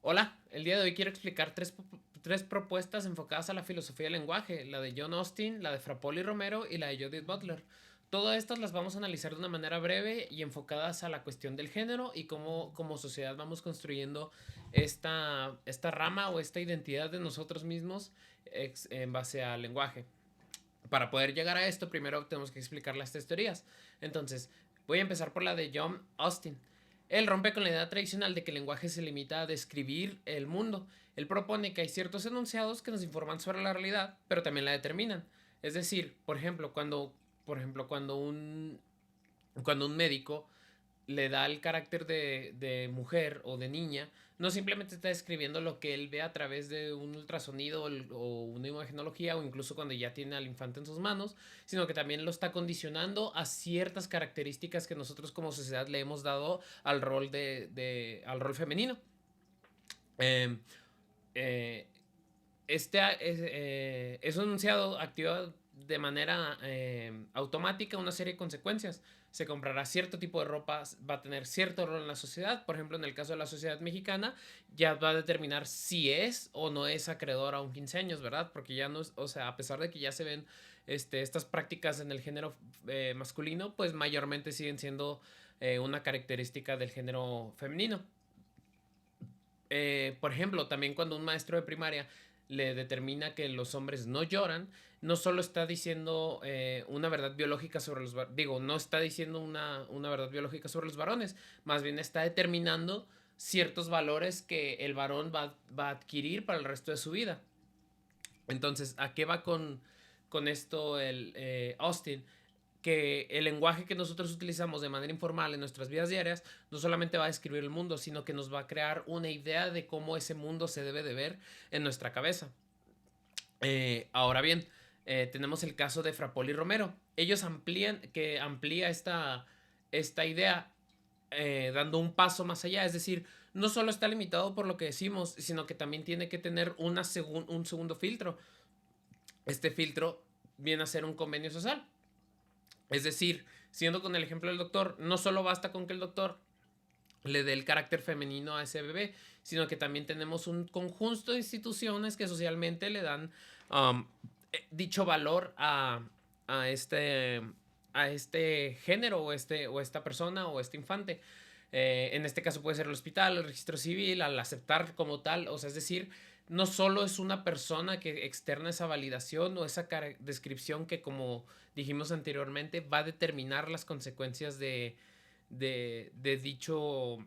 Hola, el día de hoy quiero explicar tres propuestas enfocadas a la filosofía del lenguaje, la de John Austin, la de Frappoli Romero y la de Judith Butler. Todas estas las vamos a analizar de una manera breve y enfocadas a la cuestión del género y cómo como sociedad vamos construyendo esta rama o esta identidad de nosotros mismos en base al lenguaje. Para poder llegar a esto, primero tenemos que explicar las tres teorías. Entonces, voy a empezar por la de John Austin. Él rompe con la idea tradicional de que el lenguaje se limita a describir el mundo. Él propone que hay ciertos enunciados que nos informan sobre la realidad, pero también la determinan. Es decir, por ejemplo, cuando un médico le da el carácter de mujer o de niña, no simplemente está describiendo lo que él ve a través de un ultrasonido o una imagenología o incluso cuando ya tiene al infante en sus manos, sino que también lo está condicionando a ciertas características que nosotros como sociedad le hemos dado al rol femenino. Eh, eh, es enunciado activa de manera automática una serie de consecuencias. Se comprará cierto tipo de ropa, va a tener cierto rol en la sociedad. Por ejemplo, en el caso de la sociedad mexicana, ya va a determinar si es o no es acreedor a un 15 años, ¿verdad? Porque ya no es, o sea, a pesar de que ya se ven estas prácticas en el género masculino, pues mayormente siguen siendo una característica del género femenino. Por ejemplo, también cuando un maestro de primaria le determina que los hombres no lloran, no solo está diciendo una verdad biológica sobre los digo, no está diciendo una verdad biológica sobre los varones, más bien está determinando ciertos valores que el varón va a adquirir para el resto de su vida. Entonces, ¿a qué va con esto el Austin? Que el lenguaje que nosotros utilizamos de manera informal en nuestras vidas diarias no solamente va a describir el mundo, sino que nos va a crear una idea de cómo ese mundo se debe de ver en nuestra cabeza. Ahora bien, tenemos el caso de Frappoli Romero. Ellos amplía esta idea dando un paso más allá. Es decir, no solo está limitado por lo que decimos, sino que también tiene que tener un segundo filtro. Este filtro viene a ser un convenio social. Es decir, siendo con el ejemplo del doctor, no solo basta con que el doctor le dé el carácter femenino a ese bebé, sino que también tenemos un conjunto de instituciones que socialmente le dan um, dicho valor a, este, a este género o esta persona o este infante. En este caso puede ser el hospital, el registro civil, al aceptar como tal, o sea, es decir, no solo es una persona que externa esa validación o esa descripción que, como dijimos anteriormente, va a determinar las consecuencias de dicho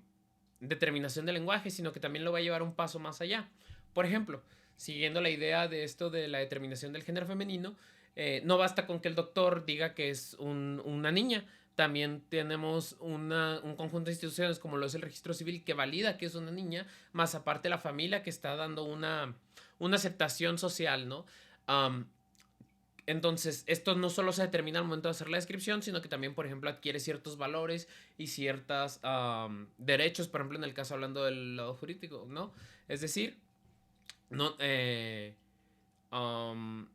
determinación del lenguaje, sino que también lo va a llevar un paso más allá. Por ejemplo, siguiendo la idea de esto de la determinación del género femenino, no basta con que el doctor diga que es una niña. También tenemos un conjunto de instituciones como lo es el registro civil que valida que es una niña, más aparte la familia que está dando una aceptación social, ¿no? Um, entonces, esto no solo se determina al momento de hacer la descripción, sino que también, por ejemplo, adquiere ciertos valores y ciertos derechos, por ejemplo, en el caso hablando del lado jurídico, ¿no? Es decir, no, um,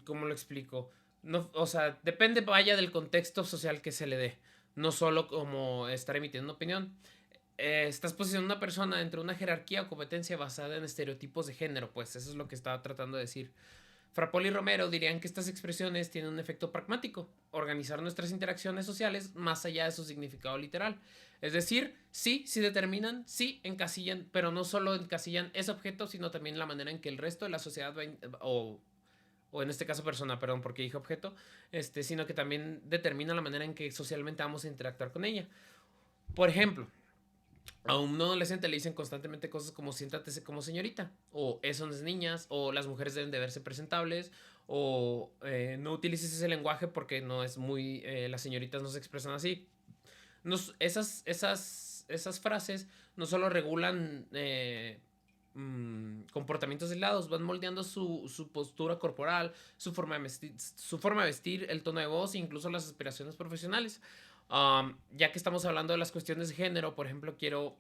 ¿cómo lo explico? No, o sea, depende, vaya, del contexto social que se le dé, no solo como estar emitiendo una opinión. Estás posicionando a una persona dentro de una jerarquía o competencia basada en estereotipos de género, pues eso es lo que estaba tratando de decir. Frappoli y Romero dirían que estas expresiones tienen un efecto pragmático, organizar nuestras interacciones sociales más allá de su significado literal. Es decir, sí determinan, sí encasillan, pero no solo encasillan ese objeto, sino también la manera en que el resto de la sociedad o en este caso persona, perdón, porque dije objeto, sino que también determina la manera en que socialmente vamos a interactuar con ella. Por ejemplo, a un adolescente le dicen constantemente cosas como siéntate como señorita, o eso no es niñas, o las mujeres deben de verse presentables, o no utilices ese lenguaje porque no es muy, las señoritas no se expresan así. Esas frases no solo regulan comportamientos aislados, van moldeando su postura corporal, su forma de vestir, el tono de voz e incluso las aspiraciones profesionales. Ya que estamos hablando de las cuestiones de género, por ejemplo, quiero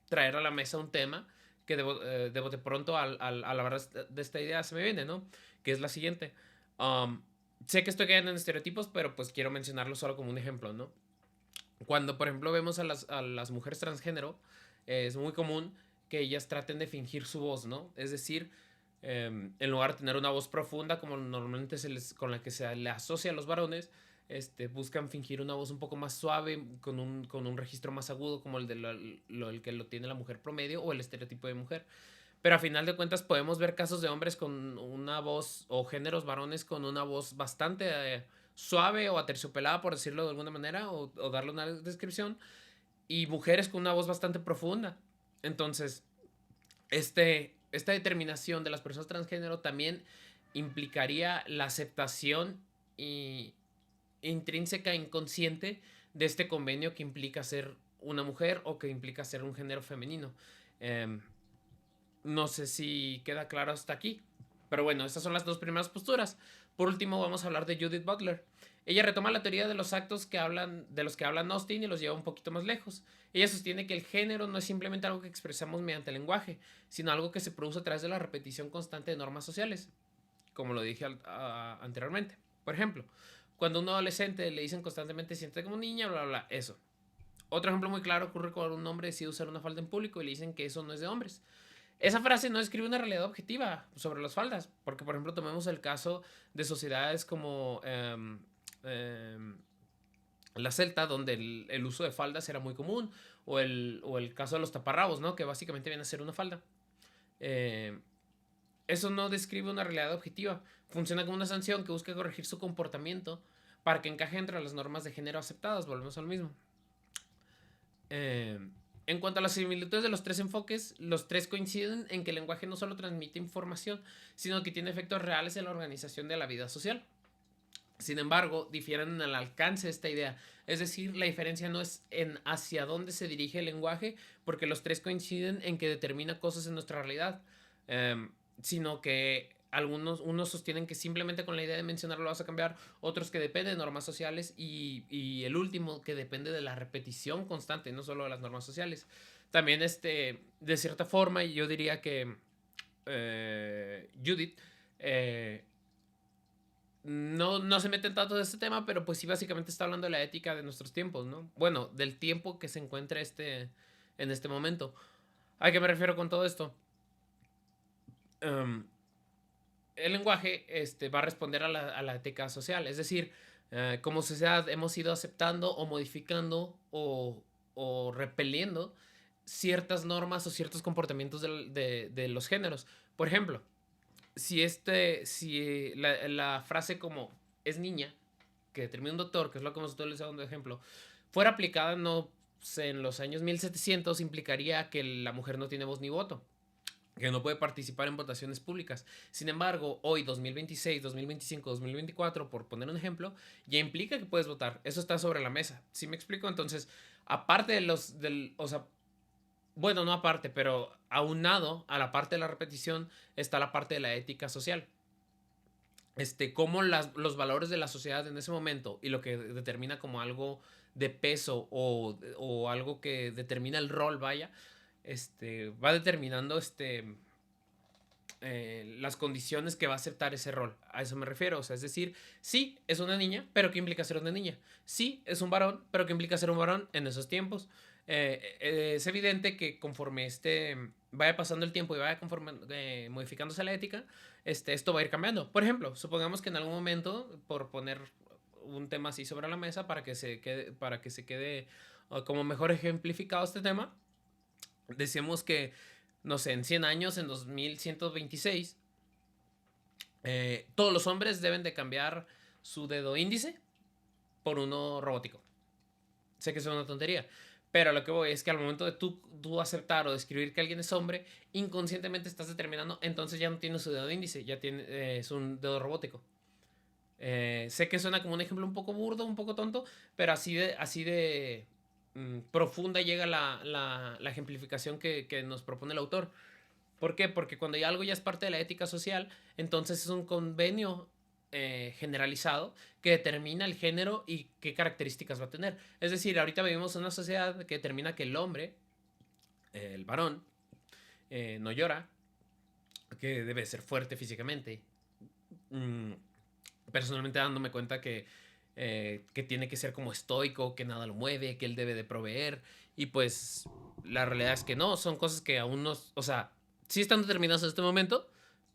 traer a la mesa un tema que debo de pronto a la verdad de esta idea se me viene, ¿no? Que es la siguiente. Um, Sé que estoy cayendo en estereotipos, pero pues quiero mencionarlo solo como un ejemplo, ¿no? Cuando, por ejemplo, vemos a las mujeres transgénero, es muy común que ellas traten de fingir su voz, ¿no? Es decir, en lugar de tener una voz profunda, como normalmente con la que se le asocia a los varones, buscan fingir una voz un poco más suave, con un registro más agudo, como el que lo tiene la mujer promedio o el estereotipo de mujer. Pero a final de cuentas podemos ver casos de hombres con una voz, o géneros varones con una voz bastante suave o aterciopelada, por decirlo de alguna manera, o darle una descripción, y mujeres con una voz bastante profunda. Entonces, esta determinación de las personas transgénero también implicaría la aceptación y, intrínseca, inconsciente, de este convenio que implica ser una mujer o que implica ser un género femenino. Eh, no sé si queda claro hasta aquí. Pero bueno, estas son las dos primeras posturas. Por último, vamos a hablar de Judith Butler. Ella retoma la teoría de los actos de los que hablan Austin y los lleva un poquito más lejos. Ella sostiene que el género no es simplemente algo que expresamos mediante el lenguaje, sino algo que se produce a través de la repetición constante de normas sociales, como lo dije anteriormente. Por ejemplo, cuando a un adolescente le dicen constantemente siente como niña, bla, bla, bla, eso. Otro ejemplo muy claro ocurre cuando un hombre decide usar una falda en público y le dicen que eso no es de hombres. Esa frase no describe una realidad objetiva sobre las faldas, porque por ejemplo tomemos el caso de sociedades como la celta, donde el uso de faldas era muy común, o el caso de los taparrabos, ¿no? Que básicamente viene a ser una falda. Eh, Eso no describe una realidad objetiva, funciona como una sanción que busca corregir su comportamiento para que encaje entre las normas de género aceptadas, volvemos al mismo. Eh, en cuanto a las similitudes de los tres enfoques, los tres coinciden en que el lenguaje no solo transmite información, sino que tiene efectos reales en la organización de la vida social. Sin embargo, difieren en el alcance de esta idea. Es decir, la diferencia no es en hacia dónde se dirige el lenguaje, porque los tres coinciden en que determina cosas en nuestra realidad, sino que unos sostienen que simplemente con la idea de mencionarlo vas a cambiar, otros que depende de normas sociales y el último que depende de la repetición constante, no solo de las normas sociales. También, de cierta forma, yo diría que Judith no se mete tanto de este tema, pero pues sí, básicamente está hablando de la ética de nuestros tiempos, ¿no? Bueno, del tiempo que se encuentra en este momento. ¿A qué me refiero con todo esto? Um, el lenguaje va a responder a la ética social, es decir, como sociedad hemos ido aceptando o modificando o repeliendo ciertas normas o ciertos comportamientos de los géneros. Por ejemplo, si la frase como es niña, que determina un doctor, que es lo que hemos utilizado de ejemplo, fuera aplicada, no sé, en los años 1700, implicaría que la mujer no tiene voz ni voto, que no puede participar en votaciones públicas. Sin embargo, hoy, 2026, 2025, 2024, por poner un ejemplo, ya implica que puedes votar. Eso está sobre la mesa. ¿Sí me explico? Entonces, aparte o sea, bueno, no aparte, pero aunado a la parte de la repetición está la parte de la ética social. Cómo los valores de la sociedad en ese momento y lo que determina como algo de peso o algo que determina el rol, vaya, va determinando las condiciones que va a aceptar ese rol. A eso me refiero. O sea, es decir, sí, es una niña, pero ¿qué implica ser una niña? Sí, es un varón, pero ¿qué implica ser un varón en esos tiempos? Es evidente que conforme vaya pasando el tiempo y vaya modificándose la ética, esto va a ir cambiando. Por ejemplo, supongamos que en algún momento, por poner un tema así sobre la mesa para que se quede como mejor ejemplificado este tema, decíamos que, no sé, en 100 años, en 2126, todos los hombres deben de cambiar su dedo índice por uno robótico. Sé que es una tontería, pero lo que voy es que al momento de tú aceptar o describir que alguien es hombre, inconscientemente estás determinando, entonces ya no tiene su dedo índice, ya tiene, es un dedo robótico. Sé que suena como un ejemplo un poco burdo, un poco tonto, pero así de profunda llega la ejemplificación que nos propone el autor. ¿Por qué? Porque cuando ya algo ya es parte de la ética social, entonces es un convenio generalizado que determina el género y qué características va a tener. Es decir, ahorita vivimos en una sociedad que determina que el hombre, el varón, no llora, que debe ser fuerte físicamente. Mm, Personalmente dándome cuenta que que tiene que ser como estoico, que nada lo mueve, que él debe de proveer. Y pues la realidad es que no, son cosas que aún no, o sea, sí están determinadas en este momento,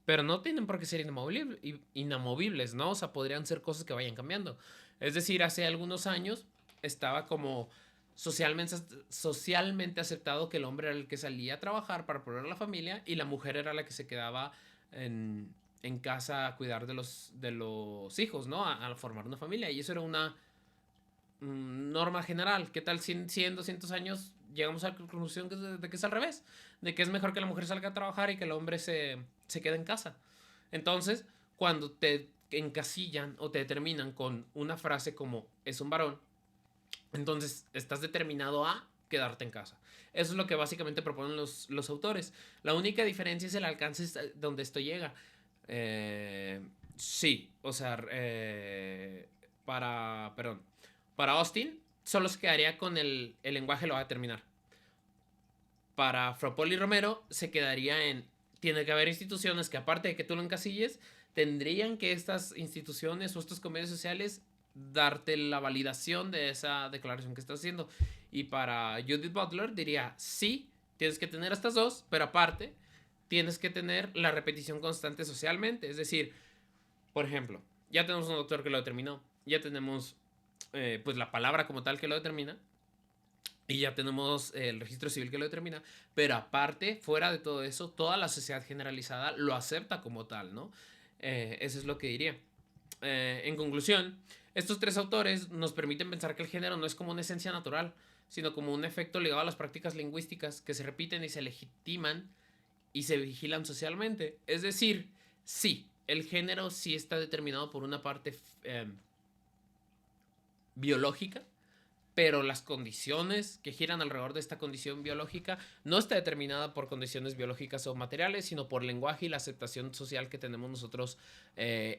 pero no tienen por qué ser inamovibles, ¿no? O sea, podrían ser cosas que vayan cambiando. Es decir, hace algunos años estaba como socialmente aceptado que el hombre era el que salía a trabajar para proveer a la familia y la mujer era la que se quedaba en casa a cuidar de los hijos, ¿no? A formar una familia. Y eso era una norma general. ¿Qué tal 100, 200 años llegamos a la conclusión de que es al revés? De que es mejor que la mujer salga a trabajar y que el hombre se quede en casa. Entonces, cuando te encasillan o te determinan con una frase como es un varón, entonces estás determinado a quedarte en casa. Eso es lo que básicamente proponen los autores. La única diferencia es el alcance donde esto llega. Sí, o sea, perdón, para Austin solo se quedaría con el lenguaje lo va a determinar. Para Fropol y Romero se quedaría en, tiene que haber instituciones que aparte de que tú lo encasilles, tendrían que estas instituciones o estos convenios sociales darte la validación de esa declaración que estás haciendo. Y para Judith Butler diría, sí, tienes que tener estas dos, pero aparte tienes que tener la repetición constante socialmente. Es decir, por ejemplo, ya tenemos un doctor que lo determinó, ya tenemos pues la palabra como tal que lo determina, y ya tenemos el registro civil que lo determina, pero aparte, fuera de todo eso, toda la sociedad generalizada lo acepta como tal, ¿no? Eso es lo que diría. En conclusión, estos tres autores nos permiten pensar que el género no es como una esencia natural, sino como un efecto ligado a las prácticas lingüísticas que se repiten y se legitiman y se vigilan socialmente. Es decir, sí, el género sí está determinado por una parte biológica, pero las condiciones que giran alrededor de esta condición biológica no está determinada por condiciones biológicas o materiales, sino por lenguaje y la aceptación social que tenemos nosotros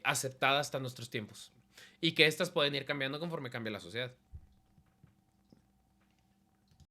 aceptada hasta nuestros tiempos. Y que estas pueden ir cambiando conforme cambia la sociedad.